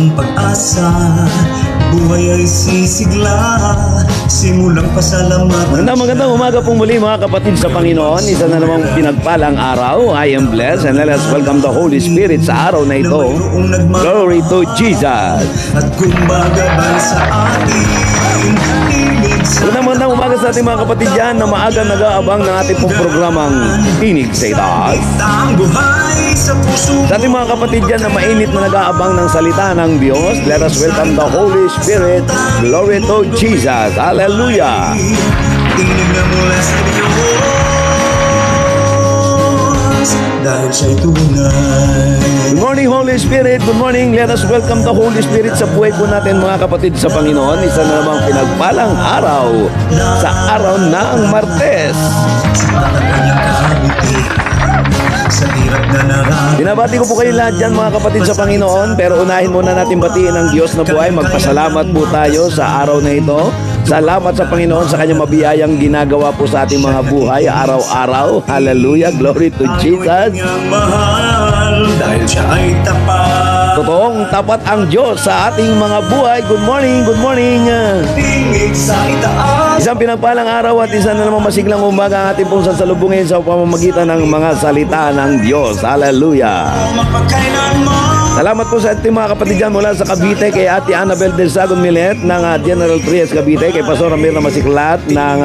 ng pag-asa, buhay ay sisigla, simulang pasalamatan. Magandang umaga pong muli mga kapatid sa Panginoon. Isa na namang pinagpalang araw. I am blessed and let us welcome the Holy Spirit sa araw na ito. Glory to Jesus. At kumbaga ba sa atin, Magandang umaga sa ating mga kapatid dyan na maaga nag-aabang ng ating pong programang Tinig sa Itaas. Sa ating mga kapatid dyan na mainit na nag-aabang ng salita ng Diyos, let us welcome the Holy Spirit. Glory to Jesus. Hallelujah. Tinig na mula sa Diyos, dahil siya'y tunay. Good morning, Holy Spirit. Good morning. Let us welcome the Holy Spirit sa buhay po natin mga kapatid sa Panginoon. Isa na namang pinagpalang araw sa araw ng Martes. Binabati ko po kayo lahat dyan mga kapatid sa Panginoon. Pero unahin muna natin batiin ang Diyos na buhay. Magpasalamat po tayo sa araw na ito. Salamat sa Panginoon sa kanyang mabiyayang ginagawa po sa ating mga buhay araw-araw. Hallelujah. Glory to Jesus. Dahil siya ay tapat. Totoong tapat ang Diyos sa ating mga buhay. Good morning, good morning. Tingin sa itaas. Isang pinagpalang araw at isa na namang masiglang umaga ang ating pong sasalubungin sa pamamagitan ng mga salita ng Diyos. Hallelujah. Mapagkailanman. Salamat po sa ating mga kapatid dyan mula sa Cavite, kay Ate Annabel Del Sagon Milet ng General Trias Cavite, kay Pastor Amir na Masiklat ng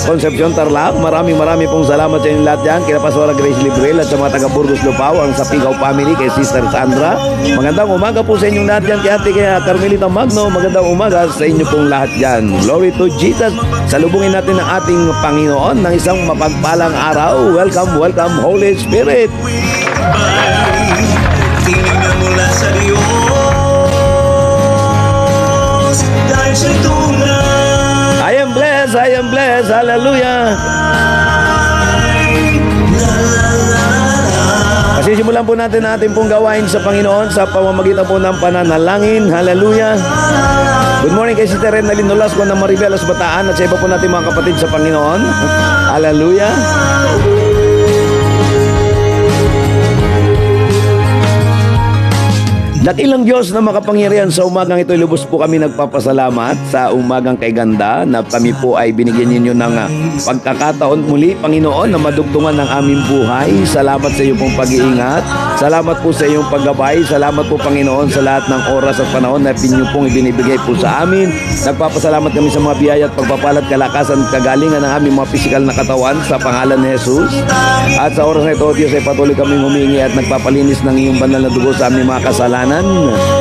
Concepcion Tarlac. Maraming pong salamat sa inyo lahat dyan, kay Pastor Grace Librel at sa mga taga Burgos Lupao, ang Sapigaw family, kay Sister Sandra. Magandang umaga po sa inyong lahat dyan, kay Ate Carmelita Magno. Magandang umaga sa inyo pong lahat dyan. Glory to Jesus. Salubungin natin ang ating Panginoon ng isang mapagpalang araw. Welcome, welcome Holy Spirit. Tinig na mula sa Diyos, dahil siya'y tunay. I am blessed, I am blessed. Hallelujah. Pasisimulan po natin ang ating pong gawain sa Panginoon sa pamamagitan po ng pananalangin. Hallelujah. Good morning kay Sister Renalyn Nolasco ng Maribelas Bataan at sa iba po natin mga kapatid sa Panginoon. Hallelujah. Dakilang Diyos na makapangyarihan, sa umagang ito lubos po kami nagpapasalamat sa umagang kay ganda na kami po ay binigyan ninyo ng pagkakataon muli, Panginoon, na madugtungan ng aming buhay. Salamat sa iyong pong pag-iingat. Salamat po sa iyong paggabay. Salamat po, Panginoon, sa lahat ng oras at panahon na pinyo pong ibinibigay po sa amin. Nagpapasalamat kami sa mga biyaya at pagpapalat, kalakasan at kagalingan ng aming mga pisikal na katawan sa pangalan ni Jesus. At sa oras na ito, Diyos, ay patuloy kaming humingi at nagpapalinis ng iyong banal na dugo sa aming mga kasalanan.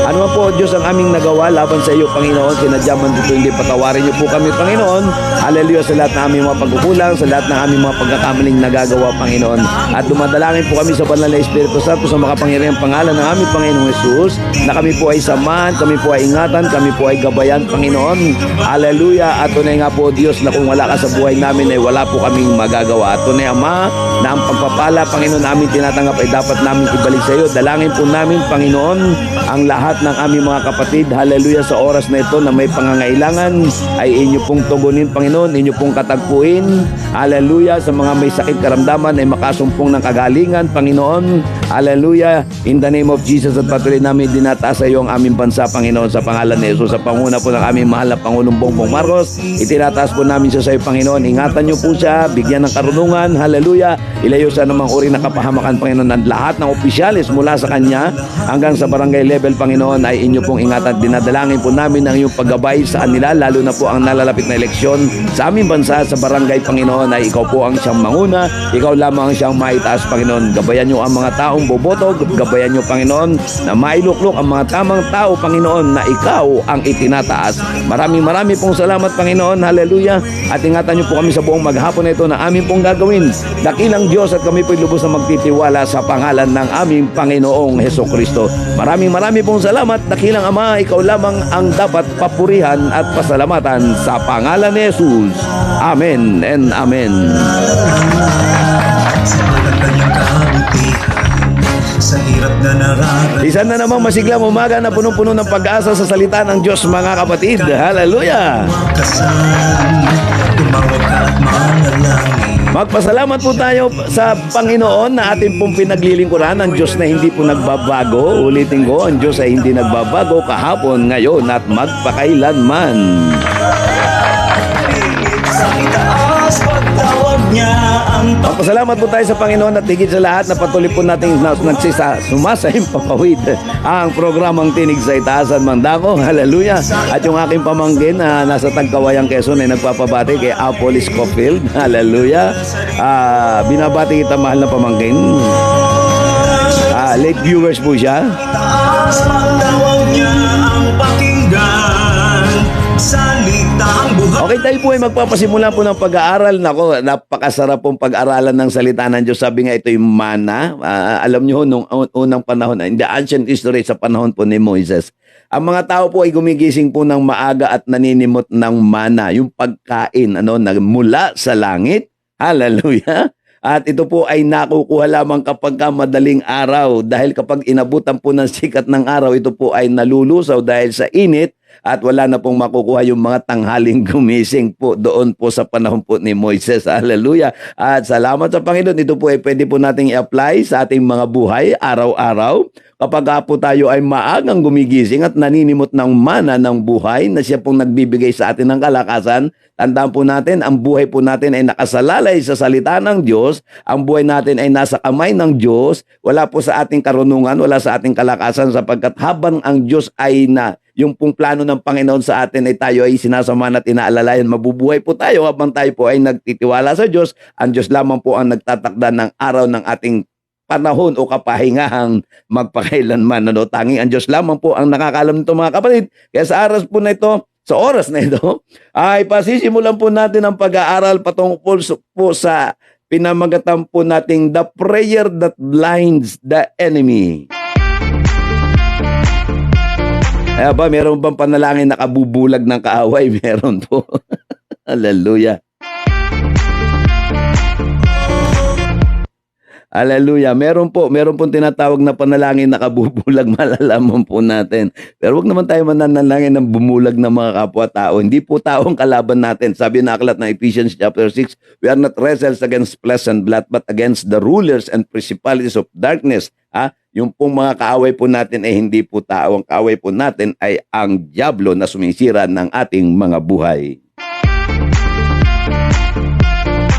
Ano man po, Diyos, ang aming nagawa laban sa iyo, Panginoon, sinadyaman dito hindi patawarin niyo po kami, Panginoon. Hallelujah, sa lahat ng aming mga pagkukulang, sa lahat ng aming mga pagkakamaling nagagawa, Panginoon. At dumadalangin po kami sa banal na Espiritu Santo sa makapangyarihang pangalan ng aming Panginoong Jesus, na kami po ay samahan, kami po ay ingatan, kami po ay gabayan, Panginoon. Hallelujah. At tunay nga po, Diyos, na kung wala ka sa buhay namin ay wala po kaming magagawa. At tunay, Ama, na ang pagpapala, Panginoon, namin tinatanggap ay dapat namin ibalik sa iyo. Dalangin po namin, Panginoon, ang lahat ng aming mga kapatid, hallelujah, sa oras na ito na may pangangailangan ay inyo pong tugunin, Panginoon, inyo pong katagpuin, hallelujah, sa mga may sakit karamdaman ay makasumpong ng kagalingan, Panginoon, hallelujah, in the name of Jesus. At patuloy namin dinataas sa iyo ang aming bansa, Panginoon, sa pangalan ni Jesus, sa panguna po ng aming mahal na Pangulong Bongbong Marcos. Itinataas po namin siya sa iyo, Panginoon. Ingatan niyo po siya, bigyan ng karunungan, hallelujah, ilayo sa namang uri na kapahamakan, Panginoon, ng lahat ng opisyalis mula sa kanya hanggang sa barangay level, Panginoon, ay inyo pong ingatan. Dinadalangin po namin ang iyong paggabay sa kanila, lalo na po ang nalalapit na eleksyon sa aming bansa, sa barangay, Panginoon, ay ikaw po ang siyang manguna, ikaw lamang ang siyang maitaas, Panginoon. Gabayan niyo ang mga taong boboto, gabayan niyo, Panginoon, na mailuklok ang mga tamang tao, Panginoon, na ikaw ang itinataas. Maraming pong salamat, Panginoon, hallelujah, at ingatan niyo po kami sa buong maghapon na ito na aming pong gagawin. Dakilang Diyos, at kami po'y lubos na magtitiwala sa pangalan ng aming Panginoong Hesukristo. Maraming pong salamat, dakilang Ama, ikaw lamang ang dapat papurihan at pasalamatan sa pangalan ni Jesus. Amen and Amen. Sa hirap na nararating. Isa na namang masiglang umaga na punong-puno ng pag-asa sa salita ng Diyos, mga kapatid. Hallelujah! Tumawag ka at manalangin. Magpasalamat po tayo sa Panginoon na ating pong pinaglilingkuran, ang Diyos na hindi po nagbabago. Ulitin ko, ang Diyos ay hindi nagbabago kahapon, ngayon at magpakailanman. Sa itaas pagtawag niya ang Magpasalamat po tayo sa Panginoon at higit sa lahat na patuloy po natin sumasahimpapawid ang programang Tinig sa Itaasan Mandako. Hallelujah. At yung aking pamangkin na nasa Tagkawayang, Quezon ay nagpapabati kay Apple Scofield. Hallelujah. Binabati kita, mahal na pamangkin. Late viewers po siya. itaas pagtawag niya ang pakinggan. Salita ang buhay. Okay, tayo po ay magpapasimula po ng pag-aaral. Nako, napakasarap pong pag-aralan ng salita ng Diyos. Sabi nga ito yung mana. Alam nyo, nung unang panahon, in the ancient history, sa panahon po ni Moises, ang mga tao po ay gumigising po ng maaga at naninimot ng mana, yung pagkain na mula sa langit. Hallelujah. At ito po ay nakukuha lamang kapag madaling araw, dahil kapag inabutan po ng sikat ng araw, ito po ay nalulusaw dahil sa init at wala na pong makukuha yung mga tanghaling gumising po doon po sa panahon po ni Moises. Hallelujah. At salamat sa Panginoon, ito po ay pwede po nating i-apply sa ating mga buhay araw-araw. Kapag po tayo ay maagang gumigising at naninimot ng mana ng buhay na siya pong nagbibigay sa atin ng kalakasan, tandaan po natin, ang buhay po natin ay nakasalalay sa salita ng Diyos, ang buhay natin ay nasa kamay ng Diyos, wala po sa ating karunungan, wala sa ating kalakasan, sapagkat habang ang Diyos ay yung pong plano ng Panginoon sa atin ay tayo ay sinasamahan at inaalalayan, mabubuhay po tayo habang tayo po ay nagtitiwala sa Diyos. Ang Diyos lamang po ang nagtatakda ng araw ng ating panahon o kapahingahang magpakailanman. Tanging ang Diyos lamang po ang nakakaalam nito, mga kapatid. Kaya sa oras na ito, ay pasisimulan po natin ang pag-aaral patungkol po sa pinamagatan po nating The Prayer That Blinds the Enemy. Kaya ba, meron bang panalangin na kabubulag ng kaaway? Meron po. Hallelujah. Hallelujah. Meron pong tinatawag na panalangin na kabubulag, malalaman po natin. Pero wag naman tayo mananalangin ng bumulag ng mga kapwa-tao. Hindi po taong kalaban natin. Sabi na aklat ng Ephesians chapter 6, we are not wrestles against flesh and blood, but against the rulers and principalities of darkness. Yung pong mga kaaway po natin ay hindi po tao. Ang kaaway po natin ay ang dyablo na sumisira ng ating mga buhay.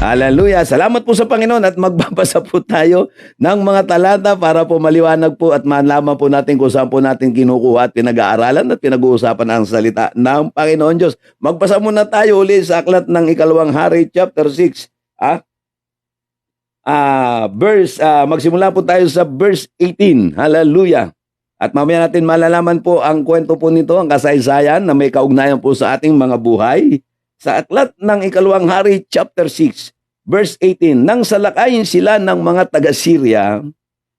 Hallelujah. Salamat po sa Panginoon at magbabasa po tayo ng mga talata para po maliwanag po at malaman po natin kung saan po natin kinukuha at pinag-aaralan at pinag-uusapan ang salita ng Panginoon Diyos. Magbasa muna tayo ulit sa aklat ng Ikalawang Hari chapter 6. Magsimula po tayo sa verse 18. Hallelujah. At mamaya natin malalaman po ang kwento po nito, ang kasaysayan na may kaugnayan po sa ating mga buhay. Sa aklat ng Ikalawang Hari chapter 6, verse 18, nang salakayin sila ng mga taga-Syria,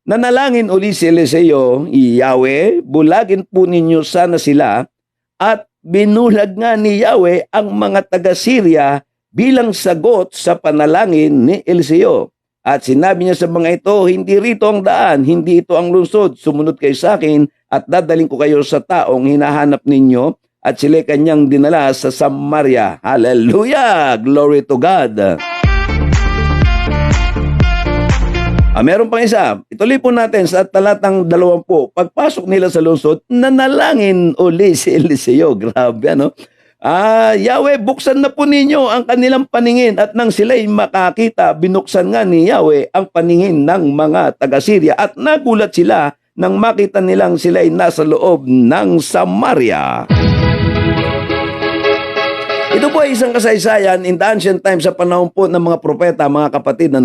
nanalangin uli si Eliseo, Yahweh, bulagin po ninyo sana sila, at binulag nga ni Yahweh ang mga taga-Syria bilang sagot sa panalangin ni Eliseo. At sinabi niya sa mga ito, hindi rito ang daan, hindi ito ang lungsod, sumunod kayo sa akin at dadaling ko kayo sa taong hinahanap ninyo, at sila kanyang dinala sa Samaria. Hallelujah! Glory to God! Meron pang isa. Ituloy po natin sa talatang 20. Pagpasok nila sa lungsod, nanalangin uli si Eliseo. Grabe, ano? Yahweh, buksan na po ninyo ang kanilang paningin, at nang sila'y makakita, binuksan nga ni Yahweh ang paningin ng mga taga-Syria, at nagulat sila nang makita nilang sila'y nasa loob ng Samaria. Ito po ay isang kasaysayan in the ancient times, sa panahon po ng mga propeta, mga kapatid,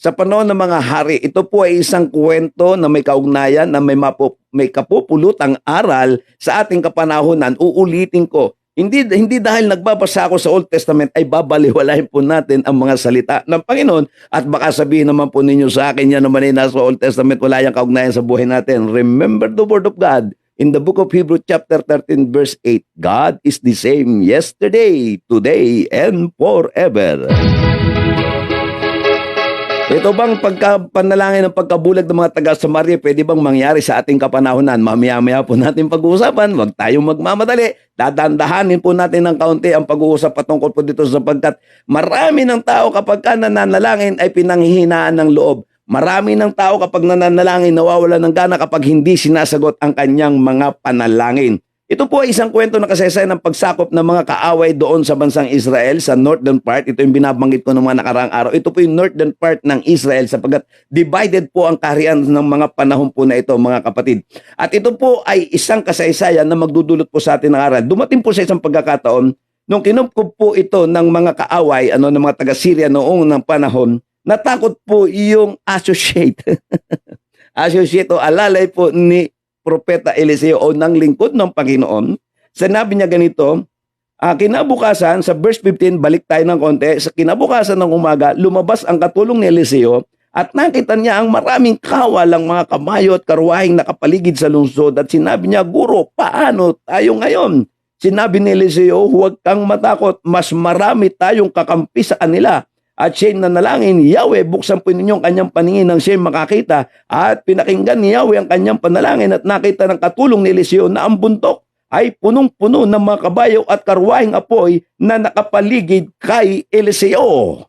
sa panahon ng mga hari. Ito po ay isang kwento na may kaugnayan, na may kapupulutang aral sa ating kapanahunan. Uulitin ko, hindi dahil nagbabasa ako sa Old Testament ay babaliwalahin po natin ang mga salita ng Panginoon. At baka sabihin naman po ninyo sa akin, yan naman ay nasa Old Testament, wala yung kaugnayan sa buhay natin. Remember the Word of God. In the book of Hebrews chapter 13 verse 8, God is the same yesterday, today, and forever. Ito bang pagkapanalangin ng pagkabulag ng mga taga Samaria, pwede bang mangyari sa ating kapanahunan? Mamaya-maya po natin pag-uusapan. Huwag tayong magmamadali. Dadandahanin po natin ng kaunti ang pag-uusap patungkol po dito sapagkat marami ng tao kapag ka nananalangin ay pinanghihinaan ng loob. Marami ng tao kapag nananalangin nawawala ng gana kapag hindi sinasagot ang kanyang mga panalangin. Ito po ay isang kwento na kasaysayan ng pagsakop ng mga kaaway doon sa bansang Israel, sa northern part. Ito yung binabanggit ko ng mga nakaraang araw. Ito po yung northern part ng Israel sapagkat divided po ang kaharian ng mga panahon po na ito, mga kapatid. At ito po ay isang kasaysayan na magdudulot po sa atin ng aral. Dumating po sa isang pagkakataon, nung kinupkup po ito ng mga kaaway, ng mga taga-Syria noong ng panahon, natakot po yung associate. Associate o alalay po ni Propeta Eliseo o ng lingkod ng Panginoon. Sinabi niya ganito, kinabukasan, sa verse 15, balik tayo ng konti, sa kinabukasan ng umaga, lumabas ang katulong ni Eliseo at nakita niya ang maraming kawalang mga kamayo at karwahing nakapaligid sa lungsod at sinabi niya, Guro, paano tayo ngayon? Sinabi ni Eliseo, huwag kang matakot, mas marami tayong kakampi sa kanila. At siya'y nanalangin, Yahweh, buksan po ninyong kanyang paningin nang siya'y makakita. At pinakinggan ni Yahweh ang kanyang panalangin at nakita ng katulong ni Eliseo na ang bundok ay punong-puno ng mga kabayo at karwahing apoy na nakapaligid kay Eliseo.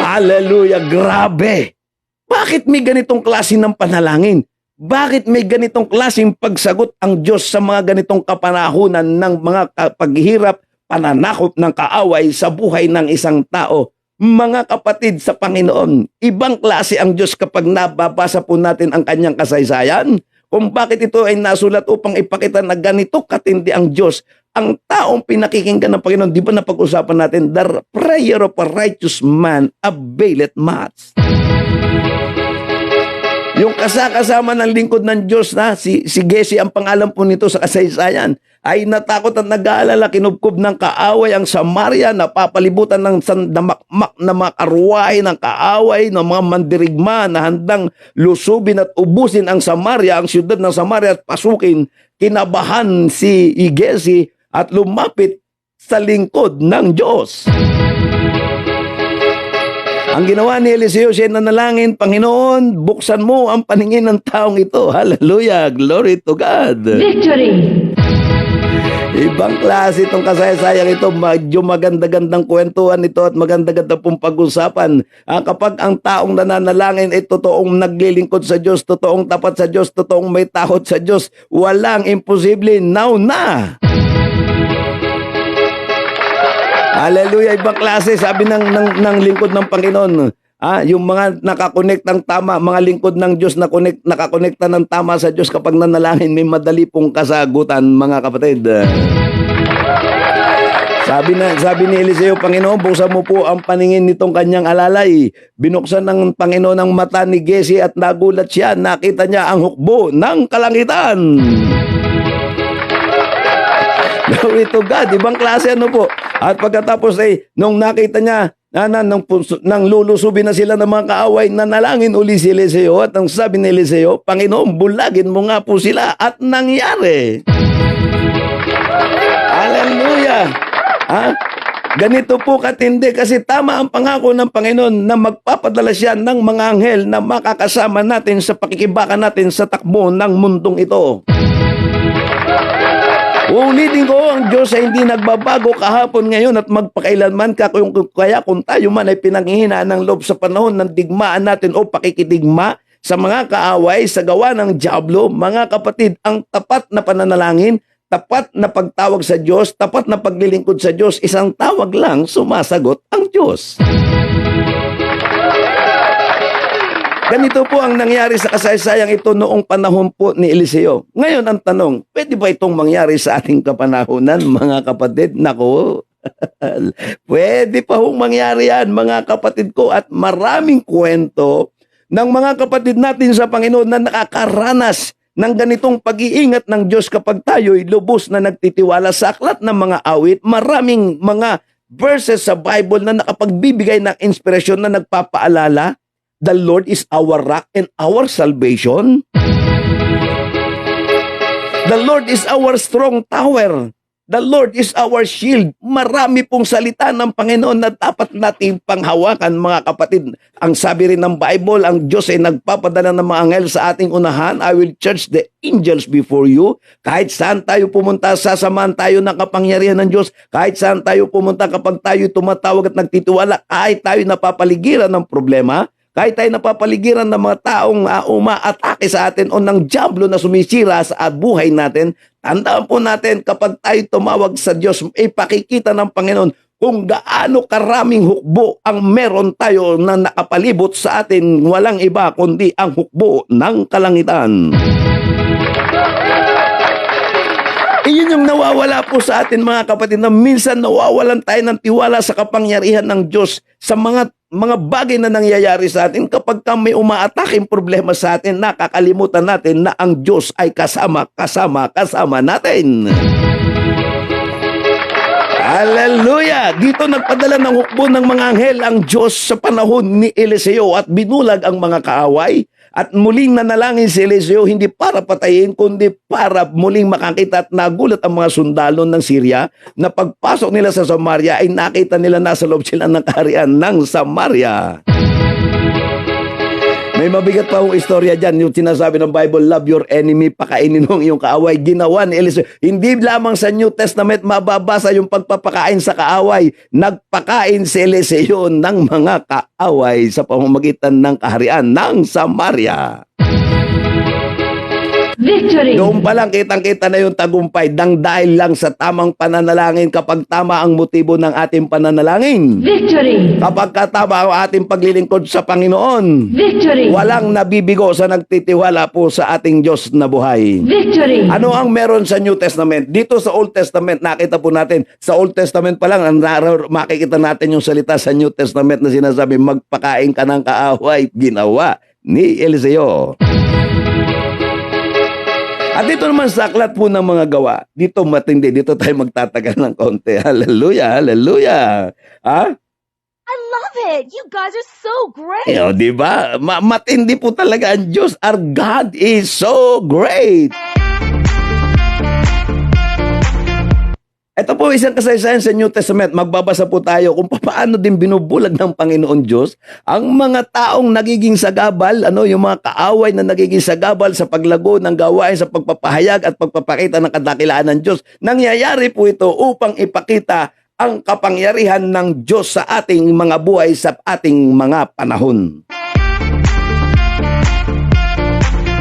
Hallelujah, grabe! Bakit may ganitong klase ng panalangin? Bakit may ganitong klaseng pagsagot ang Diyos sa mga ganitong kapanahunan ng mga paghihirap, pananakop ng kaaway sa buhay ng isang tao? Mga kapatid sa Panginoon, ibang klase ang Diyos kapag nababasa po natin ang kanyang kasaysayan. Kung bakit ito ay nasulat upang ipakita na ganito katindi ang Diyos. Ang taong pinakikinggan ng Panginoon, di ba napag-usapan natin, the prayer of a righteous man availeth much. Yung kasama ng lingkod ng Diyos na si Giezi ang pangalan po nito sa kasaysayan ay natakot at nag-aalala, kinubkob ng kaaway ang Samaria, napapalibutan ng sandamakmak na mga karwahe ng kaaway, ng mga mandirigma na handang lusubin at ubusin ang Samaria, ang siyudad ng Samaria at pasukin. Kinabahan si Giezi at lumapit sa lingkod ng Diyos. Ang ginawa ni Eliseo, siya nanalangin, Panginoon, buksan mo ang paningin ng taong ito. Hallelujah! Glory to God! Victory! Ibang klase itong kasaysayang ito. Medyo maganda-gandang kwentuhan ito at maganda-ganda pong pag-usapan. Kapag ang taong nananalangin ay totoong naglilingkod sa Diyos, totoong tapat sa Diyos, totoong may takot sa Diyos, walang imposible now na. Hallelujah, ibang klase, sabi ng lingkod ng Panginoon. Yung mga nakakonektang tama, mga lingkod ng Diyos na nakakonekta ng tama sa Diyos kapag nanalangin, may madali pong kasagutan, mga kapatid. Sabi ni Eliseo, Panginoon, buksan mo po ang paningin nitong kanyang alalay. Binuksan ng Panginoon ang mata ni Giezi at nagulat siya. Nakita niya ang hukbo ng kalangitan. Glory to God, ibang klase ano po. At pagkatapos nung nakita niya, nang lulusubin na sila ng mga kaaway, nanalangin uli si Eliseo at ang sabi ni Eliseo, Panginoon, bulagin mo nga po sila at nangyari. Hallelujah! Ganito po katindi kasi tama ang pangako ng Panginoon na magpapadala siya ng mga anghel na makakasama natin sa pakikibaka natin sa takbo ng mundong ito. Ulitin ko, ang Diyos ay hindi nagbabago kahapon, ngayon at magpakailanman. Kaya kung tayo man ay pinanghihinaan ng loob sa panahon ng digmaan natin o pakikidigma sa mga kaaway, sa gawa ng dyablo, mga kapatid, ang tapat na pananalangin, tapat na pagtawag sa Diyos, tapat na paglilingkod sa Diyos, isang tawag lang, sumasagot ang Diyos. Ganito po ang nangyari sa kasaysayang ito noong panahon po ni Eliseo. Ngayon ang tanong, pwede ba itong mangyari sa ating kapanahunan, mga kapatid? Nako, pwede pa hong mangyari yan, mga kapatid ko. At maraming kwento ng mga kapatid natin sa Panginoon na nakakaranas ng ganitong pag-iingat ng Diyos kapag tayo'y lubos na nagtitiwala sa aklat ng mga awit. Maraming mga verses sa Bible na nakapagbibigay ng inspirasyon na nagpapaalala, the Lord is our rock and our salvation. The Lord is our strong tower. The Lord is our shield. Marami pong salita ng Panginoon na dapat natin panghawakan, mga kapatid. Ang sabi rin ng Bible, ang Diyos ay nagpapadala ng mga anghel sa ating unahan. I will charge the angels before you. Kahit saan tayo pumunta, sasamahan tayo ng kapangyarihan ng Diyos. Kahit saan tayo pumunta, kapag tayo tumatawag at nagtitiwala, kahit tayo napapaligiran ng problema, kahit tayo napapaligiran ng mga taong umaatake sa atin o ng diablo na sumisira sa buhay natin, tandaan po natin kapag tayo tumawag sa Diyos, ipakikita ng Panginoon kung gaano karaming hukbo ang meron tayo na nakapalibot sa atin, walang iba kundi ang hukbo ng kalangitan. Iyon yung nawawala po sa atin, mga kapatid, na minsan nawawalan tayo ng tiwala sa kapangyarihan ng Diyos sa mga bagay na nangyayari sa atin. Kapag may umaataking problema sa atin, nakakalimutan natin na ang Diyos ay kasama natin. Hallelujah! Dito nagpadala ng hukbo ng mga anghel ang Diyos sa panahon ni Eliseo at binulag ang mga kaaway. At muling nanalangin si Eliseo hindi para patayin kundi para muling makakita, at nagulat ang mga sundalo ng Syria na pagpasok nila sa Samaria ay nakita nila nasa loob sila ng kaharian ng Samaria. May mabigat pa akong istorya dyan, yung sinasabi ng Bible, love your enemy, pakainin mo ang iyong kaaway. Ginawa ni Eliseo. Hindi lamang sa New Testament mababasa yung pagpapakain sa kaaway. Nagpakain si Eliseo ng mga kaaway sa pamamagitan ng kaharian ng Samaria. Victory! Doon pa lang kitang-kita na yung tagumpay dahil lang sa tamang pananalangin. Kapag tama ang motibo ng ating pananalangin, Victory! kapag tama ang ating paglilingkod sa Panginoon, Victory! walang nabibigo sa nagtitiwala po sa ating Diyos na buhay. Victory! Ano ang meron sa New Testament? Dito sa Old Testament, nakita po natin, sa Old Testament pa lang, makikita natin yung salita sa New Testament na sinasabi, magpakain ka ng kaaway, ginawa ni Eliseo. At dito naman sa aklat po ng mga gawa, dito matindi, dito tayo magtatagal ng konti. Hallelujah, hallelujah. Ha? I love it. You guys are so great. Di ba? Matindi po talaga ang Diyos. Our God is so great. Ito po isang kasaysayan sa New Testament. Magbabasa po tayo kung paano din binubulag ng Panginoon Diyos ang mga taong nagiging sagabal, yung mga kaaway na nagiging sagabal sa paglago ng gawain, sa pagpapahayag at pagpapakita ng kadakilaan ng Diyos. Nangyayari po ito upang ipakita ang kapangyarihan ng Diyos sa ating mga buhay, sa ating mga panahon.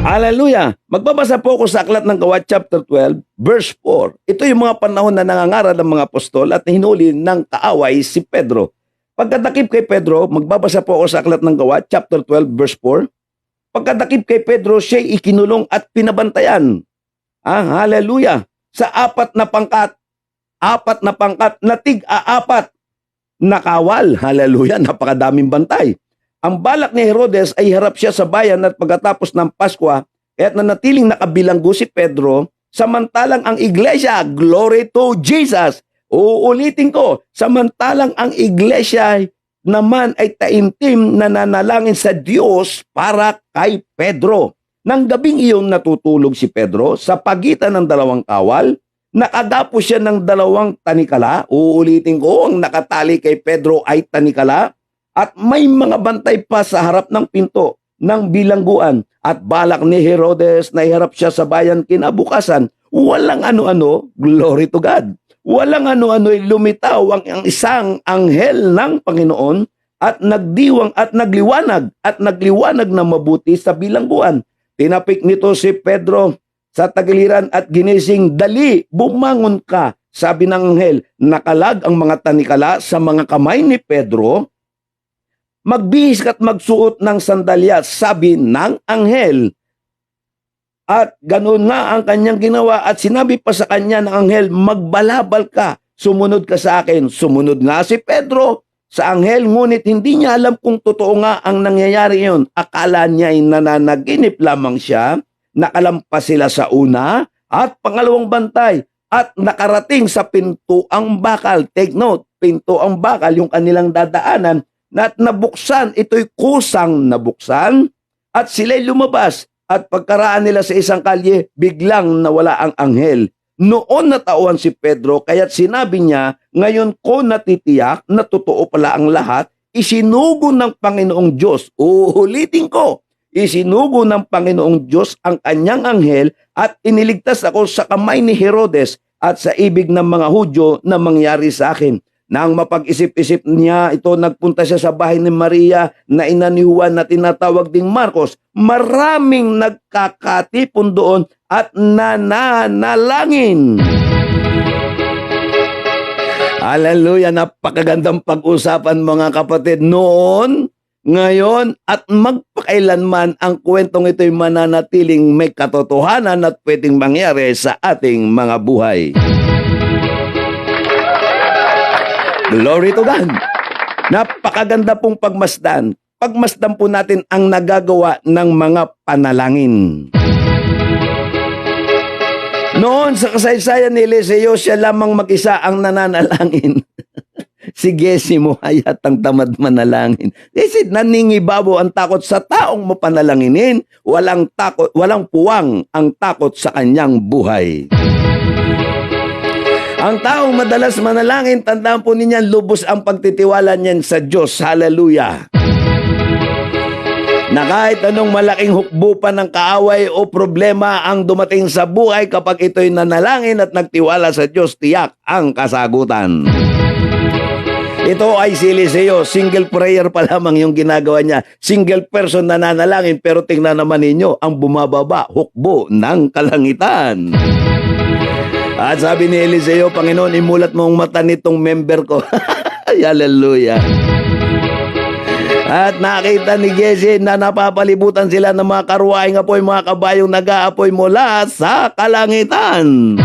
Hallelujah! Magbabasa po ako sa Aklat ng Gawa, chapter 12, verse 4. Ito yung mga panahon na nangangaral ng mga apostol at hinuli ng kaaway si Pedro. Pagkadakip kay Pedro, magbabasa po ako sa Aklat ng Gawa, chapter 12, verse 4. Pagkadakip kay Pedro, siya'y ikinulong at pinabantayan. Hallelujah! Sa apat na pangkat, na tig-aapat na kawal. Hallelujah! Napakadaming bantay. Ang balak ni Herodes ay harap siya sa bayan at pagkatapos ng Paskwa, kaya't nanatiling nakabilanggo si Pedro, samantalang ang iglesia, glory to Jesus. Uulitin ko, samantalang ang iglesia naman ay taimtim na nanalangin sa Diyos para kay Pedro. Nang gabing iyon natutulog si Pedro sa pagitan ng dalawang kawal, nakadapo siya ng dalawang tanikala. Uulitin ko, ang nakatali kay Pedro ay tanikala. At may mga bantay pa sa harap ng pinto ng bilangguan. At balak ni Herodes na iharap siya sa bayan kinabukasan. Walang ano-ano, glory to God. Walang ano-ano, lumitaw ang isang anghel ng Panginoon at nagdiwang at nagliwanag na mabuti sa bilangguan. Tinapik nito si Pedro sa tagiliran at ginising, dali, bumangon ka. Sabi ng anghel, nakalag ang mga tanikala sa mga kamay ni Pedro. Magbihis at magsuot ng sandalyas, sabi ng anghel. At ganoon nga ang kanyang ginawa at sinabi pa sa kanya ng anghel, magbalabal ka, sumunod ka sa akin. Sumunod nga si Pedro sa anghel, ngunit hindi niya alam kung totoo nga ang nangyayari yun. Akala niya ay nananaginip lamang siya, nakalampas sila sa una at pangalawang bantay at nakarating sa pintuang bakal. Take note, pintuang bakal, yung kanilang dadaanan, at nabuksan, ito'y kusang nabuksan, at sila'y lumabas, at pagkaraan nila sa isang kalye, biglang nawala ang anghel. Noon natawan si Pedro, kaya't sinabi niya, ngayon ko natitiyak na totoo pala ang lahat, isinugo ng Panginoong Diyos. Uulitin ko, isinugo ng Panginoong Diyos ang kanyang anghel at iniligtas ako sa kamay ni Herodes at sa ibig ng mga Hudyo na mangyari sa akin. Nang mapag-isip-isip niya ito, nagpunta siya sa bahay ni Maria na ina ni Juan na tinatawag ding Marcos. Maraming nagkakatipon doon at nananalangin. Hallelujah! Napakagandang pag-usapan mga kapatid. Noon, ngayon at magpakailanman ang kwentong ito'y mananatiling may katotohanan at pwedeng mangyari sa ating mga buhay. Glory to God! Napakaganda pong pagmasdan. Pagmasdan po natin ang nagagawa ng mga panalangin. Noon sa kasaysayan ni Eliseo, siya lamang mag-isa ang nananalangin. Si Gesimo hayatang tamad manalangin. Kasi naningibabo ang takot sa taong mapanalanginin. Walang puwang ang takot sa kanyang buhay. Ang taong madalas manalangin, tandaan po ninyo, lubos ang pagtitiwala niyan sa Diyos. Hallelujah! Na kahit anong malaking hukbo pa ng kaaway o problema ang dumating sa buhay, kapag ito'y nanalangin at nagtiwala sa Diyos, tiyak ang kasagutan. Ito ay si Eliseo, single prayer pa lamang yung ginagawa niya. Single person na nanalangin, pero tingnan naman ninyo ang bumababa, hukbo ng kalangitan. At sabi ni Eliseo, Panginoon, imulat mo ang mata nitong member ko. Hallelujah. At nakita ni Jesse na napapalibutan sila ng mga karuwaing apoy, mga kabayong nag-aapoy mula sa kalangitan.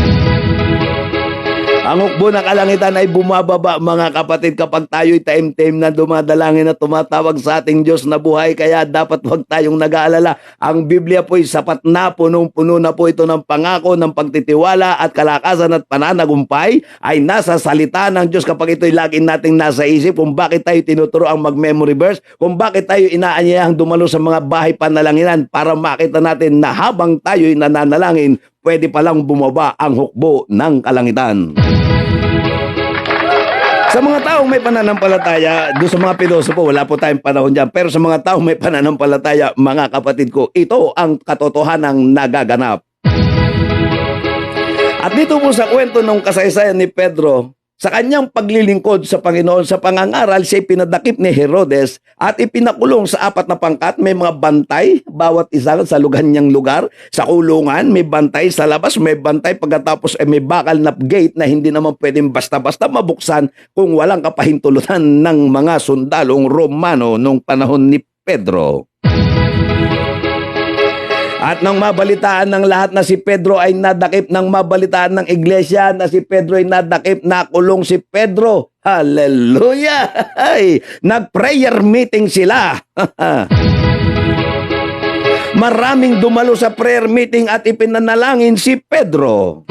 Ang hukbo ng kalangitan ay bumababa mga kapatid kapag tayo'y taim-taim na dumadalangin at tumatawag sa ating Diyos na buhay. Kaya dapat huwag tayong nag-aalala. Ang Biblia po'y sapat na, punong-puno na po ito ng pangako, ng pagtitiwala at kalakasan at pananagumpay ay nasa salita ng Diyos kapag ito'y laging nating nasa isip kung bakit tayo tinuturo ang mag-memory verse, kung bakit tayo inaanyayahang dumalo sa mga bahay panalanginan para makita natin na habang tayo'y nananalangin, pwede palang bumaba ang hukbo ng kalangitan. Sa mga taong may pananampalataya, doon sa mga pilosopo, wala po tayong panahon dyan. Pero sa mga taong may pananampalataya, mga kapatid ko, ito ang katotohanang nagaganap. At dito po sa kwento ng kasaysayan ni Pedro, sa kanyang paglilingkod sa Panginoon sa pangangaral, siya pinadakip ni Herodes at ipinakulong sa 4 na pangkat. May mga bantay, bawat isa sa niyang lugar. Sa kulungan, may bantay. Sa labas, may bantay. Pagkatapos, may bakal na gate na hindi naman pwedeng basta-basta mabuksan kung walang kapahintulutan ng mga sundalong Romano nung panahon ni Pedro. At nang mabalitaan ng lahat na si Pedro ay nadakip, nang mabalitaan ng iglesia na si Pedro ay nadakip, nakulong si Pedro. Hallelujah! Nag-prayer meeting sila. Maraming dumalo sa prayer meeting at ipinanalangin si Pedro.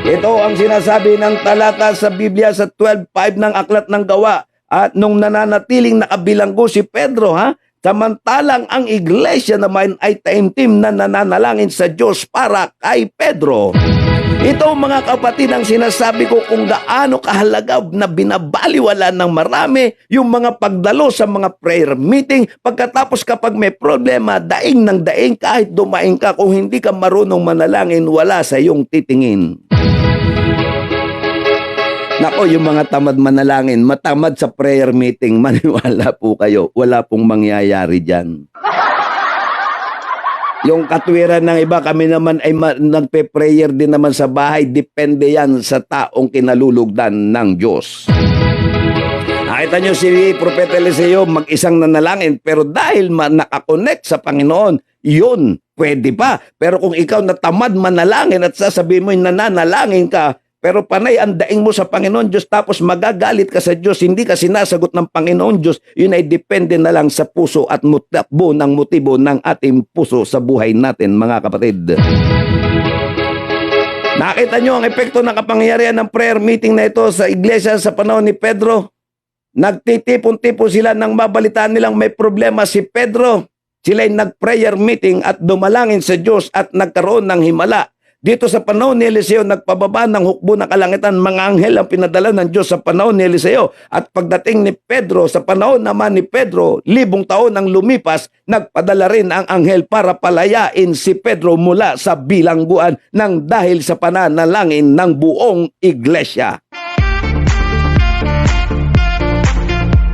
Ito ang sinasabi ng talata sa Biblia sa 12:5 ng Aklat ng Gawa. At nung nananatiling nakabilanggo si Pedro, samantalang ang iglesia naman ay taimtim na nananalangin sa Diyos para kay Pedro. Ito mga kapatid ang sinasabi ko kung gaano kahalaga na binabaliwala ng marami yung mga pagdalo sa mga prayer meeting. Pagkatapos kapag may problema, daing ng daing kahit dumaing ka, kung hindi ka marunong manalangin, wala sa iyong titingin. Nako, yung mga tamad manalangin, matamad sa prayer meeting, maniwala po kayo, wala pong mangyayari dyan. Yung katwiran ng iba, kami naman ay nagpe-prayer din naman sa bahay, depende yan sa taong kinalulugdan ng Diyos. Nakita nyo si Propeta Eliseo, mag-isang nanalangin, pero dahil nakakonect sa Panginoon, yun, pwede pa. Pero kung ikaw natamad manalangin at sasabihin mo yung nananalangin ka, pero panay ang daing mo sa Panginoon Diyos, tapos magagalit ka sa Diyos, hindi ka sinasagot ng Panginoon Diyos, yun ay depende na lang sa puso at takbo ng motibo ng ating puso sa buhay natin, mga kapatid. Nakita nyo ang epekto ng kapangyarihan ng prayer meeting na ito sa iglesia sa panahon ni Pedro? Nagtitipon-tipon sila nang mabalitaan nilang may problema si Pedro. Sila'y nag-prayer meeting at dumalangin sa Diyos at nagkaroon ng himala. Dito sa panahon ni Eliseo, nagpababa ng hukbo ng kalangitan, mga anghel ang pinadala ng Diyos sa panahon ni Eliseo. At pagdating ni Pedro, sa panahon naman ni Pedro, 1,000 taon ang lumipas, nagpadala rin ang anghel para palayain si Pedro mula sa bilangguan ng dahil sa pananalangin ng buong iglesia.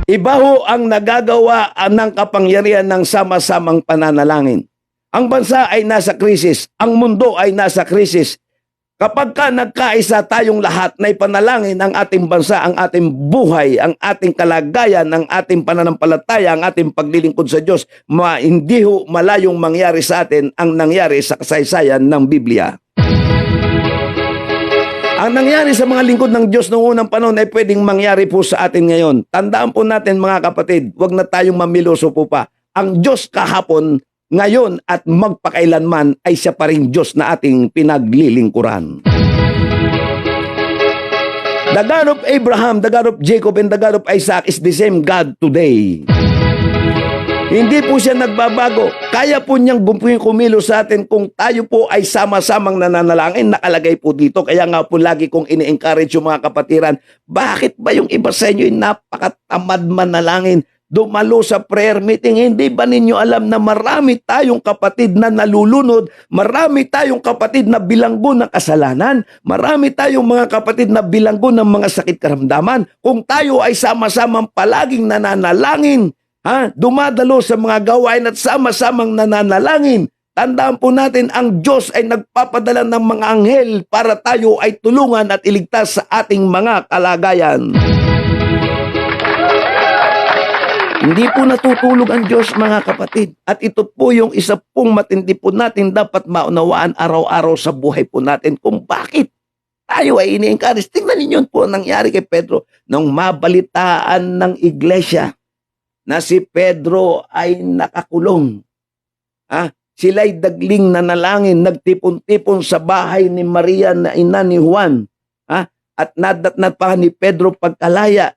Iba ho ang nagagawa ng kapangyarihan ng sama-samang pananalangin. Ang bansa ay nasa krisis, ang mundo ay nasa krisis. Kapag ka nagkaisa tayong lahat na ipanalangin ang ating bansa, ang ating buhay, ang ating kalagayan, ang ating pananampalataya, ang ating paglilingkod sa Diyos, hindi ho malayong mangyari sa atin ang nangyari sa kasaysayan ng Biblia. Ang nangyari sa mga lingkod ng Diyos noong unang panahon ay pwedeng mangyari po sa atin ngayon. Tandaan po natin mga kapatid, huwag na tayong mamiloso po pa. Ang Diyos kahapon, ngayon at magpakailanman ay siya pa rin Diyos na ating pinaglilingkuran. The God of Abraham, the God of Jacob, and the God of Isaac is the same God today. Hindi po siya nagbabago. Kaya po niyang kumilos sa atin kung tayo po ay sama-samang nananalangin. Nakalagay po dito. Kaya nga po lagi kong ini-encourage yung mga kapatiran. Bakit ba yung iba sa inyo ay napakatamad manalangin? Dumalo sa prayer meeting, hindi ba ninyo alam na marami tayong kapatid na nalulunod, marami tayong kapatid na bilanggo ng kasalanan, marami tayong mga kapatid na bilanggo ng mga sakit karamdaman. Kung tayo ay sama-samang palaging nananalangin, dumadalo sa mga gawain at sama-samang nananalangin, tandaan po natin ang Diyos ay nagpapadala ng mga anghel para tayo ay tulungan at iligtas sa ating mga kalagayan. Hindi po natutulog ang Diyos mga kapatid. At ito po yung isa pong matindi po natin dapat maunawaan araw-araw sa buhay po natin kung bakit tayo ay ini-encourage. Tingnan ninyo po ang nangyari kay Pedro nung mabalitaan ng iglesia na si Pedro ay nakakulong. Sila'y dagling nanalangin, nagtipon-tipon sa bahay ni Maria na ina ni Juan. At nadatnat pa ni Pedro pagkalaya.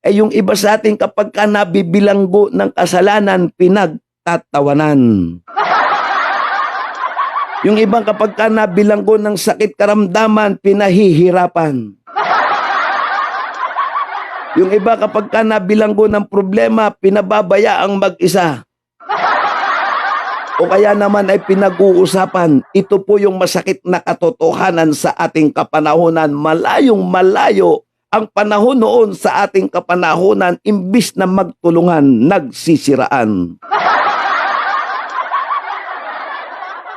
Yung iba sa atin kapag ka nabibilanggo ng kasalanan, pinagtatawanan. Yung ibang kapag ka nabilanggo ng sakit karamdaman, pinahihirapan. Yung iba kapag ka nabilanggo ng problema, pinababayaang mag-isa. O kaya naman ay pinag-uusapan. Ito po yung masakit na katotohanan sa ating kapanahunan. Malayong malayo ang panahon noon sa ating kapanahonan, imbis na magtulungan, nagsisiraan.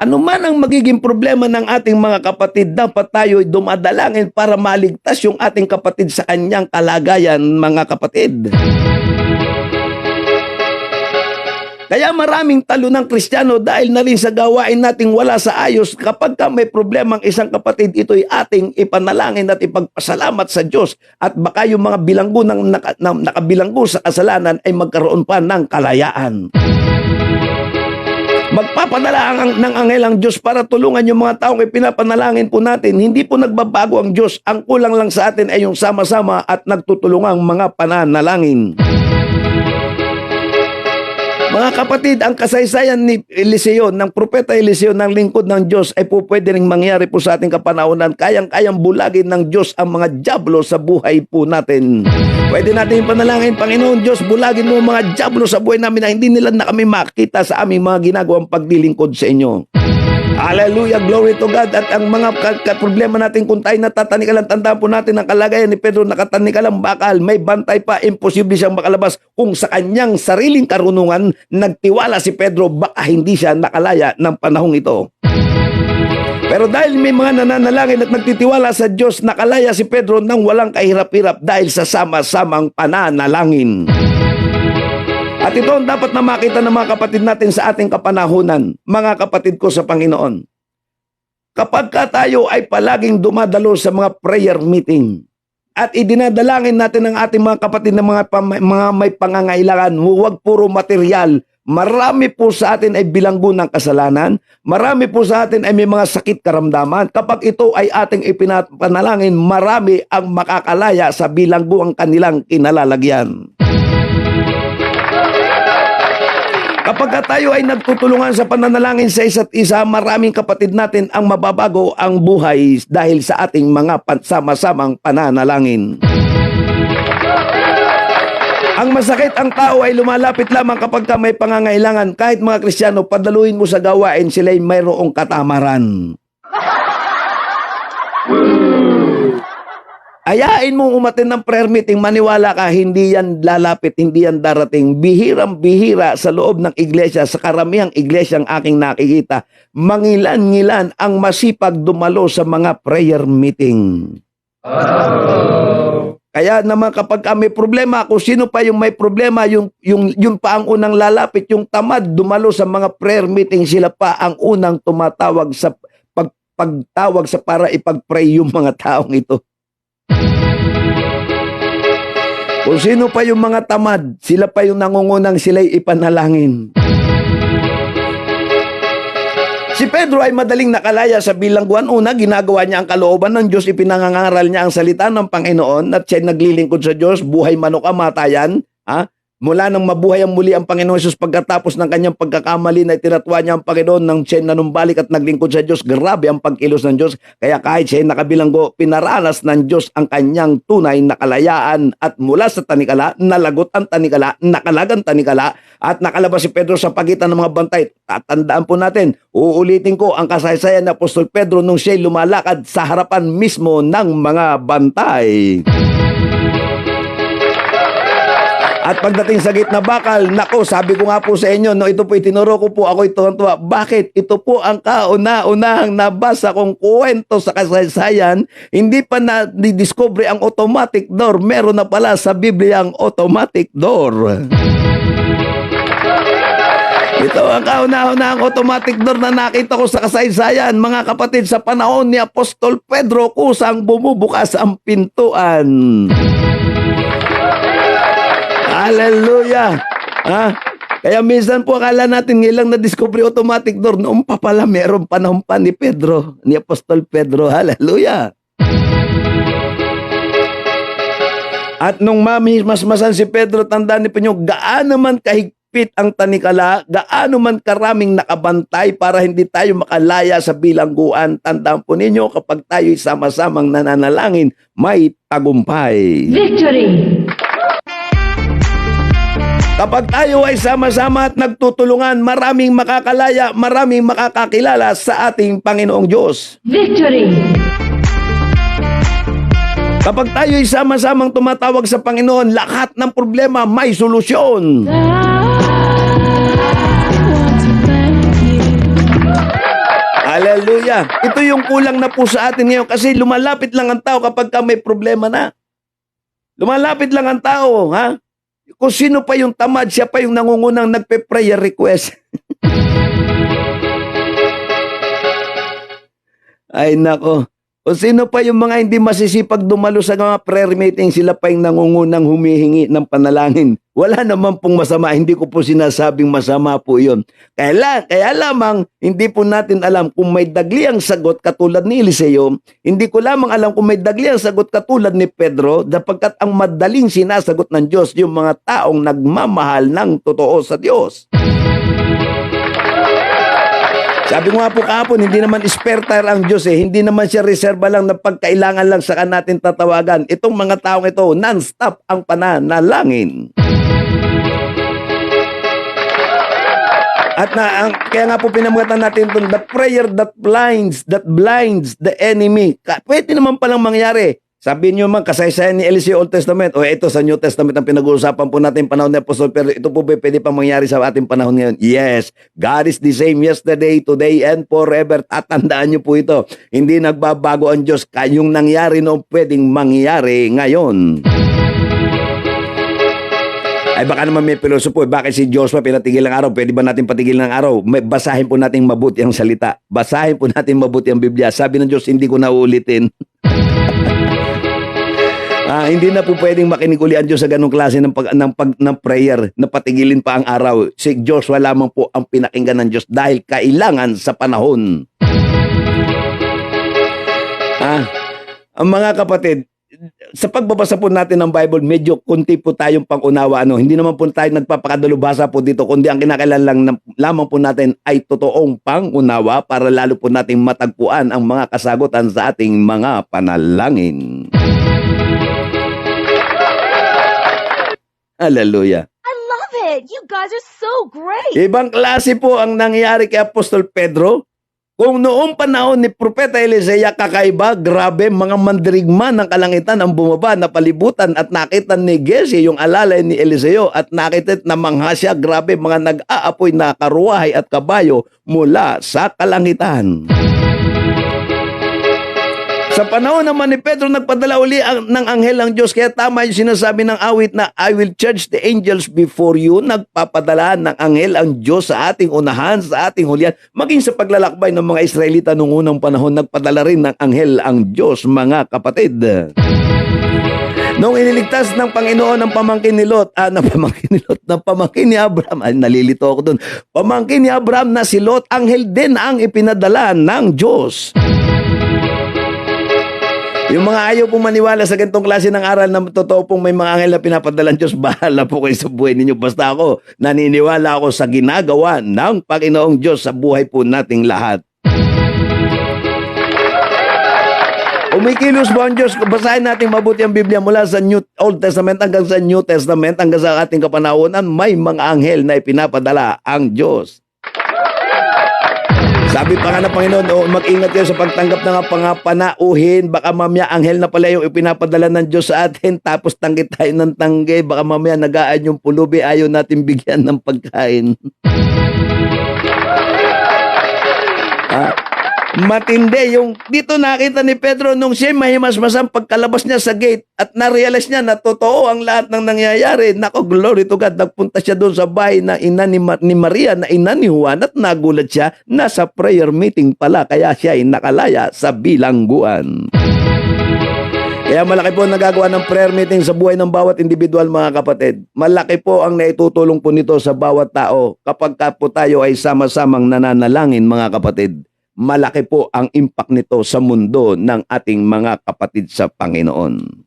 Ano man ang magiging problema ng ating mga kapatid, dapat tayo dumadalangin para maligtas yung ating kapatid sa kanyang kalagayan, mga kapatid. Kaya maraming talo ng Kristiyano dahil na rin sa gawain nating wala sa ayos. Kapag ka may problema ang isang kapatid, ito'y ating ipanalangin at ipagpasalamat sa Diyos. At baka yung mga bilanggo ng nakabilanggo sa kasalanan ay magkaroon pa ng kalayaan. Magpapadala ng anghel ang Diyos para tulungan yung mga taong ipinapanalangin po natin. Hindi po nagbabago ang Diyos. Ang kulang lang sa atin ay yung sama-sama at nagtutulungang mga pananalangin. Mga kapatid, ang kasaysayan ni Eliseo, ng propeta Eliseo, ng lingkod ng Diyos ay po pwede ring mangyari po sa ating kapanahonan. Kayang-kayang bulagin ng Diyos ang mga dyablo sa buhay po natin. Pwede natin panalangin, Panginoon Diyos, bulagin mo mga dyablo sa buhay namin na hindi nila na kami makita sa aming mga ginagawang paglilingkod sa inyo. Hallelujah, glory to God. At ang mga problema natin kung tayo natatanikan, tandaan po natin ang kalagayan ni Pedro, nakatanikan bakal, may bantay pa, imposible siyang makalabas. Kung sa kanyang sariling karunungan, nagtiwala si Pedro, baka hindi siya nakalaya ng panahong ito. Pero dahil may mga nananalangin at nagtitiwala sa Diyos, nakalaya si Pedro nang walang kahirap-hirap dahil sa sama-samang pananalangin. At ito ang dapat na makita ng mga kapatid natin sa ating kapanahunan, mga kapatid ko sa Panginoon. Kapag ka tayo ay palaging dumadalo sa mga prayer meeting at idinadalangin natin ang ating mga kapatid na mga may pangangailangan, huwag puro material. Marami po sa atin ay bilanggo ng kasalanan, marami po sa atin ay may mga sakit karamdaman. Kapag ito ay ating ipinapanalangin, marami ang makakalaya sa bilanggo ang kanilang kinalalagyan. Kapag tayo ay nagtutulungan sa pananalangin sa isa't isa, maraming kapatid natin ang mababago ang buhay dahil sa ating mga sama-samang pananalangin. Ang masakit, ang tao ay lumalapit lamang kapag may pangangailangan. Kahit mga Kristiyano, padaluin mo sa gawain, sila'y mayroong katamaran. Ayain mong umatin ng prayer meeting, maniwala ka, hindi yan lalapit, hindi yan darating. Bihirang-bihira sa loob ng iglesia, sa karamihang iglesia ang aking nakikita, mangilan-ngilan ang masipag dumalo sa mga prayer meeting. Kaya naman kapag may problema, kung sino pa yung may problema, yung pa ang unang lalapit, yung tamad dumalo sa mga prayer meeting, sila pa ang unang tumatawag sa pagtawag sa para ipag-pray yung mga taong ito. Kung sino pa yung mga tamad, sila pa yung nangungunang sila'y ipanalangin. Si Pedro ay madaling nakalaya sa bilangguan. Una, ginagawa niya ang kalooban ng Diyos, ipinangangaral niya ang salita ng Panginoon at siya'y naglilingkod sa Diyos, buhay manok kamatayan. Mula nang mabuhay ang muli ang Panginoon Jesus pagkatapos ng kanyang pagkakamali na itinatwa niya ang Panginoon nang siya'y nanumbalik at naglingkod sa Diyos, grabe ang pagkilos ng Diyos. Kaya kahit siya'y nakabilanggo, pinaranas ng Diyos ang kanyang tunay na kalayaan at mula sa tanikala, nalagot ang tanikala, nakalagang tanikala at nakalabas si Pedro sa pagitan ng mga bantay. Tatandaan po natin, uulitin ko ang kasaysayan ni Apostol Pedro nung siya'y lumalakad sa harapan mismo ng mga bantay. At pagdating sa gitna bakal, nako, sabi ko nga po sa inyo, no, ito po itinuro ko po, ako tuwa. Bakit? Ito po ang kauna-unahang nabasa kong kwento sa kasaysayan. Hindi pa na-discover ang automatic door. Meron na pala sa Biblia ang automatic door. Ito ang kauna-unahang automatic door na nakita ko sa kasaysayan. Mga kapatid, sa panahon ni Apostol Pedro, kusang bumubukas ang pintuan. Hallelujah! Kaya minsan po akala natin ngayon na-discover automatic door. Noong pa pala meron panahon pa ni Pedro, ni Apostol Pedro. Hallelujah! At nung masmasan si Pedro, tandaan niyo po nyo, gaano man kahigpit ang tanikala, gaano man karaming nakabantay para hindi tayo makalaya sa bilangguan. Tandaan po ninyo, kapag tayo'y sama-samang nananalangin, may tagumpay. Victory! Kapag tayo ay sama-sama at nagtutulungan, maraming makakalaya, maraming makakakilala sa ating Panginoong Diyos. Victory! Kapag tayo ay sama-samang tumatawag sa Panginoon, lahat ng problema may solusyon. Hallelujah! Ito yung kulang na po sa atin ngayon kasi lumalapit lang ang tao kapag may problema na. Lumalapit lang ang tao, ha? Kung sino pa yung tamad, siya pa yung nangungunang nagpe-prayer request. Ay nako. Kung sino pa yung mga hindi masisipag dumalo sa mga prayer meeting, sila pa yung nangungunang humihingi ng panalangin. Wala naman pong masama, hindi ko po sinasabing masama po yun. Kaya lamang, hindi po natin alam kung may dagliang sagot katulad ni Eliseo, hindi ko lamang alam kung may dagliang sagot katulad ni Pedro, dapagkat ang madaling sinasagot ng Diyos yung mga taong nagmamahal ng totoo sa Diyos. Sabi ko nga po kahapon, hindi naman spare tire ang Diyos eh. Hindi naman siya reserva lang na pagkailangan lang sa natin tatawagan. Itong mga taong ito, non-stop ang pananalangin. At kaya nga po pinamugatan natin itong the prayer that blinds the enemy. Pwede naman palang mangyari. Sabi niyo man, kasaysayan ni Eliseo Old Testament, o ito sa New Testament ang pinag-uusapan po natin panahon ni Apostol, pero ito po ba pwede pa mangyari sa ating panahon ngayon? Yes, God is the same yesterday, today, and forever. Tatandaan niyo po ito. Hindi nagbabago ang Diyos. Yung nangyari noong pwedeng mangyari ngayon. Ay baka naman may pilosopo, bakit si Joshua pinatigil ng araw? Pwede ba natin patigil ng araw? Basahin po natin mabuti ang salita. Basahin po natin mabuti ang Biblia. Sabi ng Diyos, hindi ko na uulitin. Hindi na po pwedeng makinig uli ang Diyos sa ganong klase ng prayer na patigilin pa ang araw. Si Joshua lamang po ang pinakinggan ng Diyos dahil kailangan sa panahon. Ang mga kapatid, sa pagbabasa po natin ng Bible, medyo kunti po tayong pangunawa. Hindi naman po tayo nagpapakadalubhasa po dito, kundi ang kinakailangan lamang po natin ay totoong pangunawa para lalo po nating matagpuan ang mga kasagutan sa ating mga panalangin. Hallelujah. I love it. You guys are so great. Ibang klase po ang nangyari kay Apostol Pedro. Kung noong panahon ni Propeta Elisea, kakaiba, grabe, mga mandirigma ng kalangitan ang bumaba na palibutan at nakita ni Giezi yung alalay ni Eliseo at nakita na mangha siya, grabe, mga nag-aapoy na karuwahay at kabayo mula sa kalangitan. Sa panahon naman ni Pedro, nagpadala uli ng anghel ang Diyos. Kaya tama yung sinasabi ng awit na I will charge the angels before you. Nagpapadala ng anghel ang Diyos sa ating unahan, sa ating hulihan. Maging sa paglalakbay ng mga Israelita noong unang panahon, nagpadala rin ng anghel ang Diyos, mga kapatid. Nung iniligtas ng Panginoon ang pamangkin ni Lot, ng pamangkin ni Abraham, nalilito ako dun, pamangkin ni Abraham na si Lot, anghel din ang ipinadala ng Diyos. Yung mga ayaw pong maniwala sa ganitong klase ng aral na totoo pong may mga anghel na pinapadala ng Diyos, bahala po kayo sa buhay ninyo. Basta ako, naniniwala ako sa ginagawa ng Panginoong Diyos sa buhay po nating lahat. Umikilos ba ang Diyos? Basahin natin mabuti ang Biblia mula sa Old Testament hanggang sa New Testament, hanggang sa ating kapanahonan, may mga anghel na ipinapadala ang Diyos. Sabi pa nga ng Panginoon, mag-ingat kayo sa pagtanggap ng panauhin. Baka mamaya anghel na pala yung ipinapadala ng Diyos sa atin, tapos tanggit tayo ng tanggi. Baka mamaya nagaan yung pulubi, ayaw natin bigyan ng pagkain. Matindi. Yung dito nakita ni Pedro nung siya mahimasmasang pagkalabas niya sa gate at narealize niya na totoo ang lahat ng nangyayari. Nako, glory to God. Nagpunta siya doon sa bahay na ina ni Maria, na ina ni Juan, at nagulat siya. Nasa prayer meeting pala, kaya siya ay nakalaya sa bilangguan. Kaya malaki po ang nagagawa ng prayer meeting sa buhay ng bawat individual, mga kapatid. Malaki po ang naitutulong po nito sa bawat tao kapag po tayo ay sama-samang nananalangin, mga kapatid. Malaki po ang impact nito sa mundo ng ating mga kapatid sa Panginoon.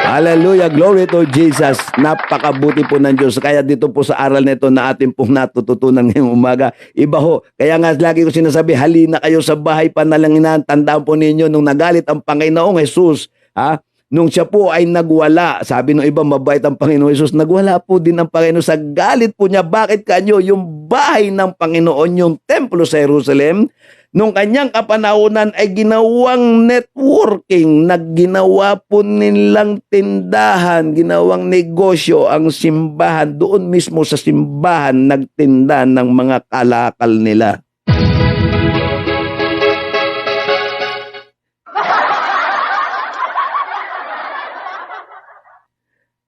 Hallelujah, glory to Jesus. Napakabuti po ng Diyos. Kaya dito po sa aral nito na ating pong natututunan ngayong umaga, iba ho. Kaya nga lagi ko sinasabi, halina kayo sa bahay panalanginan. Tandaan po ninyo nung nagalit ang Panginoong Jesus, nung siya po ay nagwala, sabi ng iba, mabait ang Panginoon Jesus, nagwala po din ang Panginoon sa galit po niya. Bakit kanyo? Yung bahay ng Panginoon, yung templo sa Jerusalem, nung kanyang kapanahunan ay ginawang networking, nagginawa po nilang tindahan, ginawang negosyo ang simbahan. Doon mismo sa simbahan, nagtinda ng mga kalakal nila.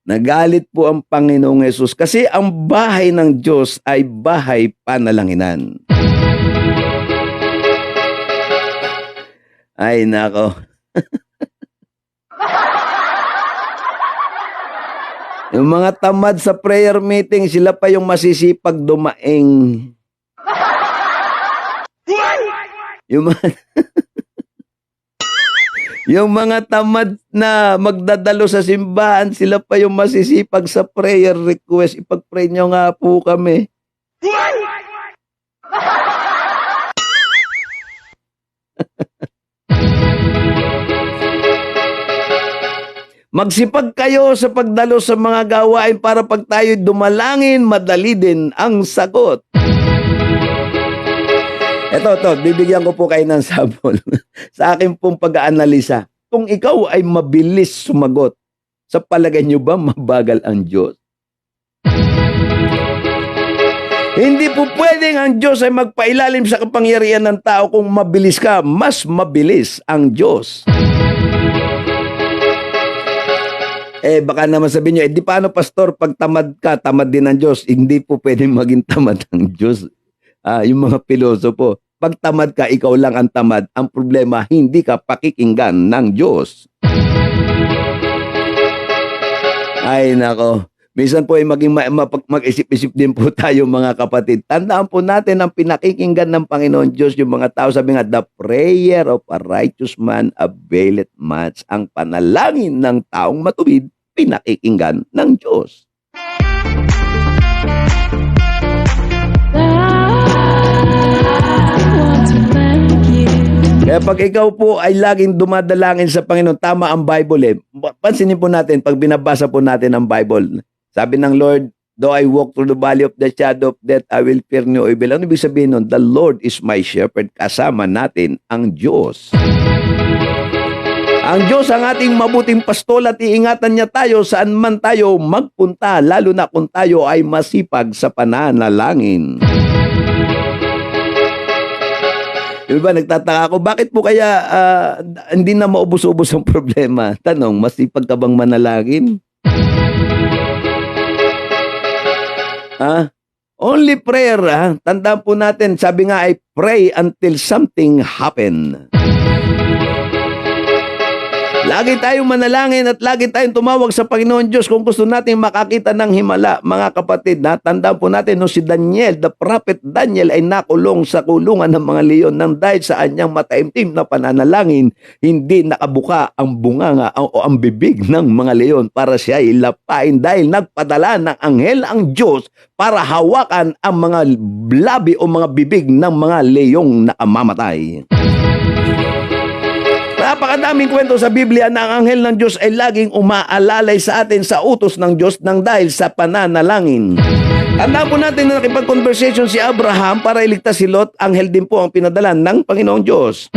Nagalit po ang Panginoong Hesus kasi ang bahay ng Diyos ay bahay panalanginan. Ay, nako. Yung mga tamad sa prayer meeting, sila pa yung masisipag dumaing. Yung mga... Yung mga tamad na magdadalo sa simbahan, sila pa yung masisipag sa prayer request. Ipag-pray nyo nga po kami. Magsipag kayo sa pagdalo sa mga gawain para pag tayo'y dumalangin, madali din ang sagot. Ito, bibigyan ko po kayo ng sample. Sa akin pong pag-aanalisa, kung ikaw ay mabilis sumagot, sa palagay nyo ba mabagal ang Diyos? Hindi po pwedeng ang Diyos ay magpailalim sa kapangyarihan ng tao. Kung mabilis ka, mas mabilis ang Diyos. Baka naman sabihin nyo, di paano pastor, pag tamad ka, tamad din ang Diyos. Hindi po pwedeng maging tamad ang Diyos. Yung mga pilosopo, pag tamad ka, ikaw lang ang tamad. Ang problema, hindi ka pakikinggan ng Diyos. Ay, nako. Minsan po ay mag-isip-isip din po tayo mga kapatid. Tandaan po natin ang pinakikinggan ng Panginoon Diyos, yung mga tao. Sabi nga, the prayer of a righteous man availeth much. Ang panalangin ng taong matuwid, pinakikinggan ng Diyos. Kaya pag ikaw po ay laging dumadalangin sa Panginoon, tama ang Bible eh. Pansinin po natin, pag binabasa po natin ang Bible, sabi ng Lord, though I walk through the valley of the shadow of death, I will fear no evil. Ano ibig sabihin nun? The Lord is my shepherd. Kasama natin ang Diyos. Ang Diyos ang ating mabuting pastol at iingatan niya tayo saan man tayo magpunta, lalo na kung tayo ay masipag sa pananalangin. Diba, nagtataka ako, bakit po kaya hindi na maubos-ubos ang problema? Tanong, masipag ka bang manalangin? Only prayer, tandaan po natin, sabi nga ay pray until something happen. Lagi tayong manalangin at lagi tayong tumawag sa Panginoon Diyos kung gusto nating makakita ng himala, mga kapatid. Tandaan po natin, no, si Daniel, the prophet Daniel ay nakulong sa kulungan ng mga leon nang dahil sa anyang mataimtim na pananalangin, hindi nakabuka ang bunganga o ang bibig ng mga leon para siya ay lapain dahil nagpadala ng anghel ang Diyos para hawakan ang mga labi o mga bibig ng mga leong nakamamatay. Napakadaming kwento sa Biblia na ang anghel ng Diyos ay laging umaalalay sa atin sa utos ng Diyos nang dahil sa pananalangin. Tandaan po natin na nakipag-conversation si Abraham para iligtas si Lot, anghel din po ang pinadala ng Panginoong Diyos.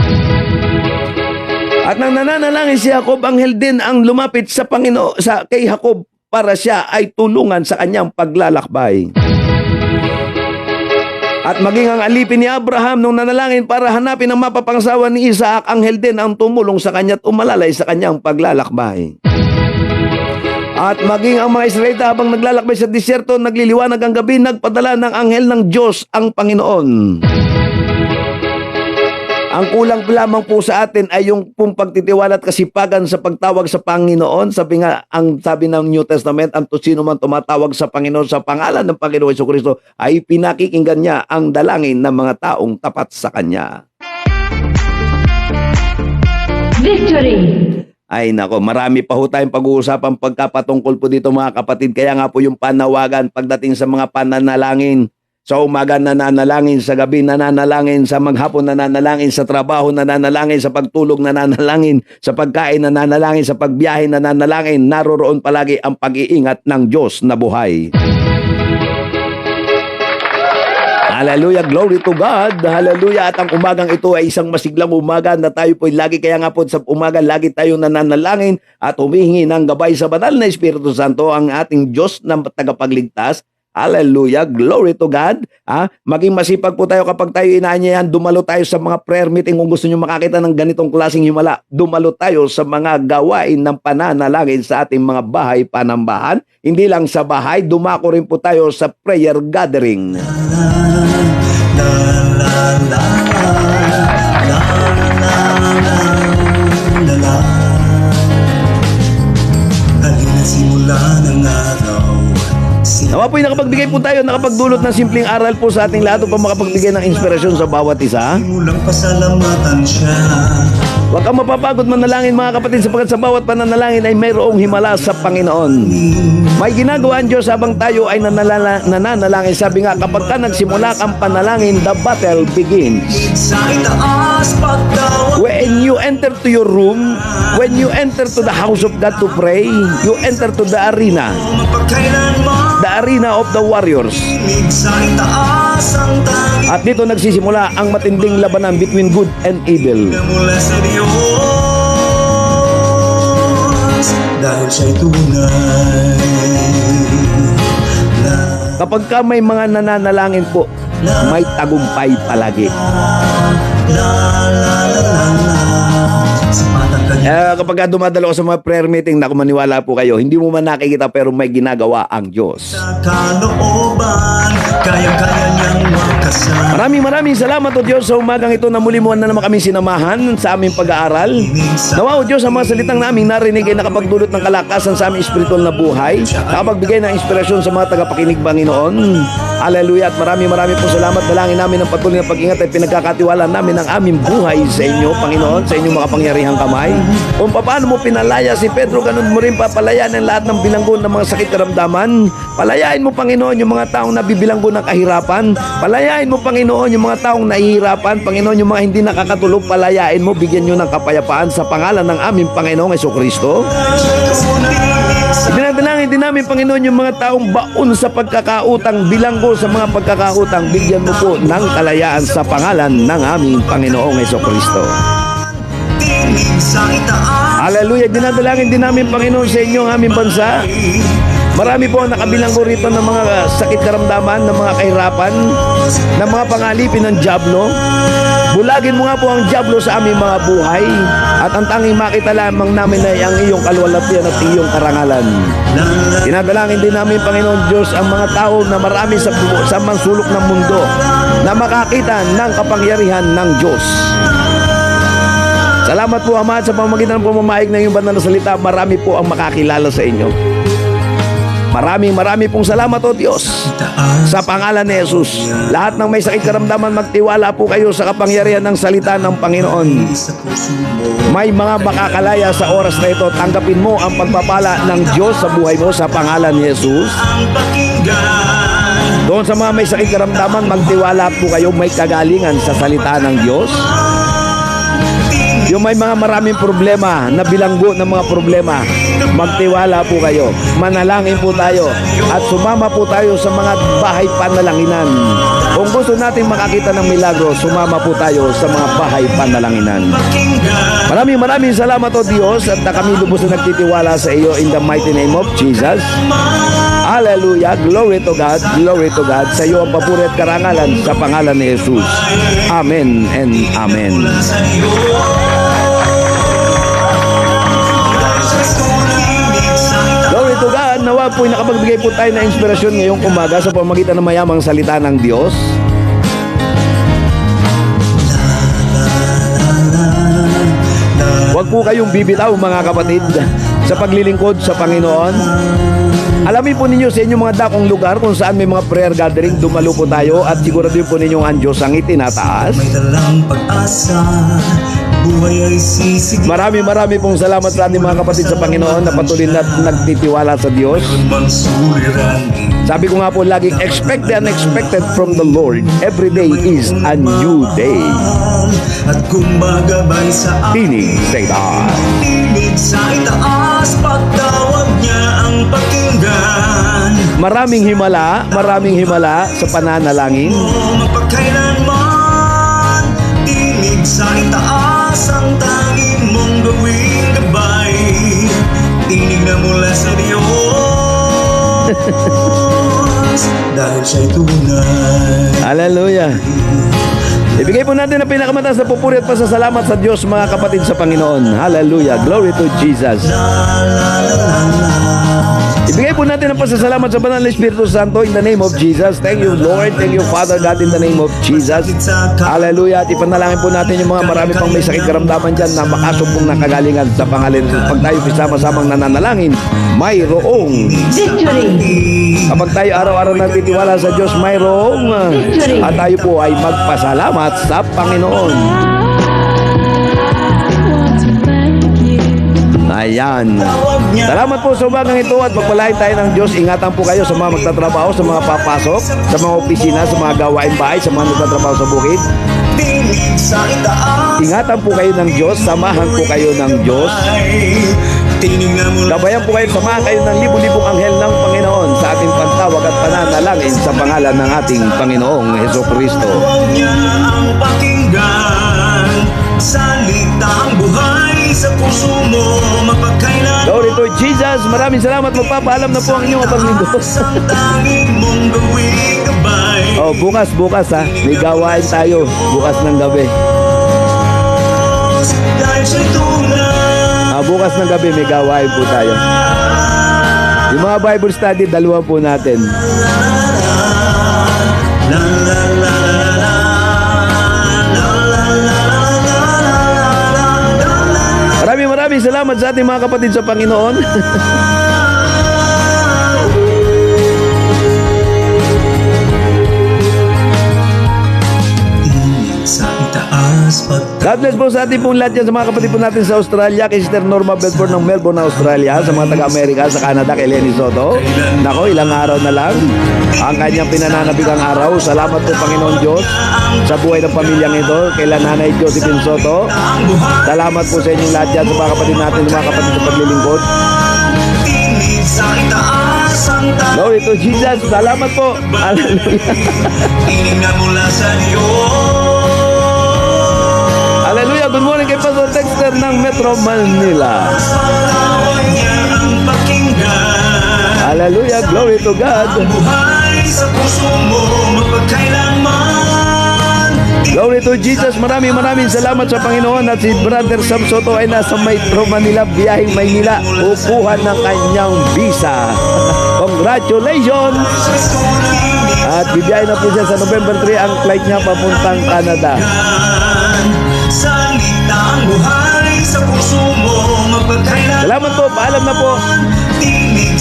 At nang nananalangin si Jacob, anghel din ang lumapit sa Panginoon, kay Jacob para siya ay tulungan sa kanyang paglalakbay. At maging ang alipin ni Abraham nung nanalangin para hanapin ang mapapangsawa ni Isaac, anghel din ang tumulong sa kanya at umalalay sa kanyang paglalakbay. At maging ang mga Israelita habang naglalakbay sa disyerto, nagliliwanag ang gabi, nagpadala ng anghel ng Diyos ang Panginoon. Ang kulang lamang po sa atin ay yung pong pagtitiwala at kasipagan sa pagtawag sa Panginoon. Sabi ng New Testament, ang sino man tumatawag sa Panginoon sa pangalan ng Panginoon Jesucristo ay pinakikinggan niya ang dalangin ng mga taong tapat sa Kanya. Victory! Ay nako, marami pa ho tayong pag-uusapan pagkapatungkol po dito mga kapatid. Kaya nga po yung panawagan pagdating sa mga pananalangin. Sa umaga nananalangin, sa gabi nananalangin, sa maghapon nananalangin, sa trabaho nananalangin, sa pagtulog nananalangin, sa pagkain nananalangin, sa pagbiyahe nananalangin, naroroon palagi ang pag-iingat ng Diyos na buhay. Hallelujah, glory to God. Hallelujah. At ang umagang ito ay isang masiglang umaga na tayo po lagi, kaya nga po sa umaga lagi tayong nananalangin at humihingi ng gabay sa banal na Espiritu Santo, ang ating Diyos na tagapagligtas. Hallelujah, glory to God. Maging masipag po tayo kapag tayo inaanyayahan, dumalo tayo sa mga prayer meeting. Kung gusto nyo makakita ng ganitong klaseng himala, dumalo tayo sa mga gawain ng pananalangin sa ating mga bahay panambahan. Hindi lang sa bahay, dumako rin po tayo sa prayer gathering. Halina simula ng araw. Nawa po'y nakapagbigay po tayo, nakapagdulot ng simpleng aral po sa ating lahat upang makapagbigay ng inspirasyon sa bawat isa. Simulang pasalamatan siya. Huwag kang mapapagod manalangin mga kapatid, sapagkat sa bawat pananalangin ay mayroong himala sa Panginoon. May ginagawa ang Diyos habang tayo ay nananalangin. Sabi nga, kapag ka nagsimula kang panalangin, the battle begins. Sa itaas pagtawag. When you enter to your room, when you enter to the house of God to pray, you enter to the arena. Mapagkailanman. The arena of the warriors. Sa itaas ang tanging. At dito nagsisimula ang matinding labanan between good and evil. Mula sa Diyos. Dahil siya'y tunay. Kapag ka may mga nananalangin po, may tagumpay palagi. Sa patag kanya. kapag dumadalo ka sa mga prayer meeting, naku, maniwala po kayo, hindi mo man nakikita pero may ginagawa ang Diyos. Sa kalooban, kaya-kaya niyang makasan. Maraming salamat o Diyos sa umagang ito na muli mo na naman kami sinamahan sa aming pag-aaral. Nawa o Diyos, ang mga salitang naming narinig ay nakapagdulot ng kalakasan sa aming espiritual na buhay, nakapagbigay ng inspirasyon sa mga tagapakinig, Panginoon. Hallelujah, at maraming po salamat. Dalangin namin ang patuloy na pag-ingat at pinagkakatiwala namin ang aming buhay sa inyo, Panginoon, sa inyong makapangyarihang kamay. Kung paano mo pinalaya si Pedro, ganun mo rin papalayan ang lahat ng bilanggo ng mga sakit karamdaman. Palayain mo, Panginoon, yung mga taong nabibilanggo ng kahirapan. Palayain mo, Panginoon, yung mga taong nahihirapan. Panginoon, yung mga hindi nakakatulog, palayain mo, bigyan nyo ng kapayapaan sa pangalan ng aming Panginoong Jesucristo. Dinadalangin din namin, Panginoon, yung mga taong baon sa pagkakautang, bilanggo sa mga pagkakautang, bigyan mo po ng kalayaan sa pangalan ng aming Panginoong Jesucristo. Hallelujah. Dinadalangin din namin, Panginoon, sa inyo ang aming bansa. Marami po ang nakabilanggo rito ng mga sakit karamdaman, ng mga kahirapan, ng mga pangalipin ng dyablo. Bulagin mo nga po ang dyablo sa aming mga buhay, at ang tanging makita lamang namin ay ang iyong kalwalhatian at iyong karangalan. Dinadalangin din namin, Panginoon Diyos, ang mga tao na marami sa mansulok ng mundo na makakita ng kapangyarihan ng Diyos. Salamat po, Ama, sa pamamagitan ng pamamahayag ng iyong banal na salita. Marami po ang makakilala sa inyo. Marami pong salamat, O Diyos, sa pangalan ni Jesus. Lahat ng may sakit karamdaman, magtiwala po kayo sa kapangyarihan ng salita ng Panginoon. May mga makakalaya sa oras na ito. Tanggapin mo ang pagpapala ng Diyos sa buhay mo sa pangalan ni Jesus. Doon sa mga may sakit karamdaman, magtiwala po kayo, may kagalingan sa salita ng Diyos. Yung may mga maraming problema, na bilanggo ng mga problema, magtiwala po kayo. Manalangin po tayo at sumama po tayo sa mga bahay panalanginan. Kung gusto natin makakita ng milagro, sumama po tayo sa mga bahay panalanginan. Maraming salamat, O Diyos, at kami lubos na nagtitiwala sa iyo in the mighty name of Jesus. Hallelujah, glory to God, sa iyo ang papuri at karangalan sa pangalan ni Jesus. Amen and Amen. Glory to God, nawa po'y nakapagbigay po tayo ng inspirasyon ngayong umaga sa pamamagitan ng mayamang salita ng Diyos. Huwag po kayong bibitaw, mga kapatid, sa paglilingkod sa Panginoon. Alamin po ninyo sa inyong mga dakong lugar kung saan may mga prayer gathering, dumalo po tayo at siguraduhin po ninyong ang Diyos ang itinataas. May dalang pag-asa, buhay ay sisigla. Marami pong salamat sa ating mga kapatid sa Panginoon na patuloy na nagtitiwala sa Diyos. Sabi ko nga po lagi, expect the unexpected from the Lord. Every day is a new day. At kumbagabay sa Tinig sa itaas. tinig sa itaas, pagtawag niya ang pakinggan. Maraming himala sa pananalangin. Mapagkailanman, tinig sa itaas ang tanging mong gawing gabay. Tinig na mula sa Diyos, dahil siya'y tunay. Hallelujah. Ibigay po natin ang pinakamataas na pupuri at pasasalamat sa Diyos, mga kapatid sa Panginoon. Hallelujah. Glory to Jesus. Ibigay po natin ang pasasalamat sa Banal na Espiritu Santo in the name of Jesus. Thank you, Lord. Thank you, Father God, in the name of Jesus. Hallelujah. At ipanalangin po natin yung mga marami pang may sakit karamdaman dyan na makasumpong ng kagalingan sa pangalan. Pag tayo sama-samang nananalangin, mayroong Victory! kapag tayo araw-araw nagtitiwala sa Diyos, mayroong at tayo po ay magpasalamat sa Panginoon. Ayan. Salamat po sa umagang ito at pagpalain tayo ng Diyos. Ingatan po kayo sa mga magtatrabaho, sa mga papasok, sa mga opisina, sa mga gawain bahay, sa mga nagtatrabaho sa bukid. Tinig sa itaas, Ingatan po kayo ng Diyos, samahan po kayo ng Diyos. tinig na mula Gabayan po kayo, samahan kayo ng libu-libong anghel ng Panginoon sa ating pagtawag at pananalangin sa pangalan ng ating Panginoong Jesucristo. niya ang pakinggan. Salitang buhay sa puso mo, mapagkailan. Glory to Jesus. Maraming salamat. Magpapaalam na po ang inyong paglingkod. Ang tanging mong gawing gabay. Oh, bukas ha. May gawain tayo bukas ng gabi. Dahil siya'y tunay. Bukas ng gabi may gawain po tayo. Yung mga Bible study, dalawa po natin. Maraming salamat sa ating mga kapatid sa Panginoon. Sa itaas God bless po sa ating pong lahat yan, sa mga kapatid po natin sa Australia, kay Sister Norma Belfort ng Melbourne, Australia, sa mga taga-Amerika, sa Canada, kay Lenny Soto. Nako, ilang araw na lang ang kanyang pinananabigang araw. Salamat po, Panginoon Diyos, sa buhay ng pamilyang ito, kay Nanay Josephine Soto. Salamat po sa inyong lahat yan, sa mga kapatid natin, sa mga kapatid sa paglilingkod. sa itaas ang Glory to Jesus. Salamat po. Hallelujah. tinig na mula sa Diyos. Hallelujah. Good morning kay Pastor Dexter ng Metro Manila. Pangaway niya ang pakinggan. Hallelujah. Glory to God. Buhay sa puso mo magpagkailanman. Glory to Jesus. Maraming salamat sa Panginoon at si Brother Sam Soto ay nasa Metro Manila, biyaheng Maynila, kukuha ng kanyang visa. Congratulations! At bibiyahin na po siya sa November 3 ang flight niya papuntang Canada. Salitang buhay sa puso mo magpagkailanman. Salamat po. Paalam na po. Tinig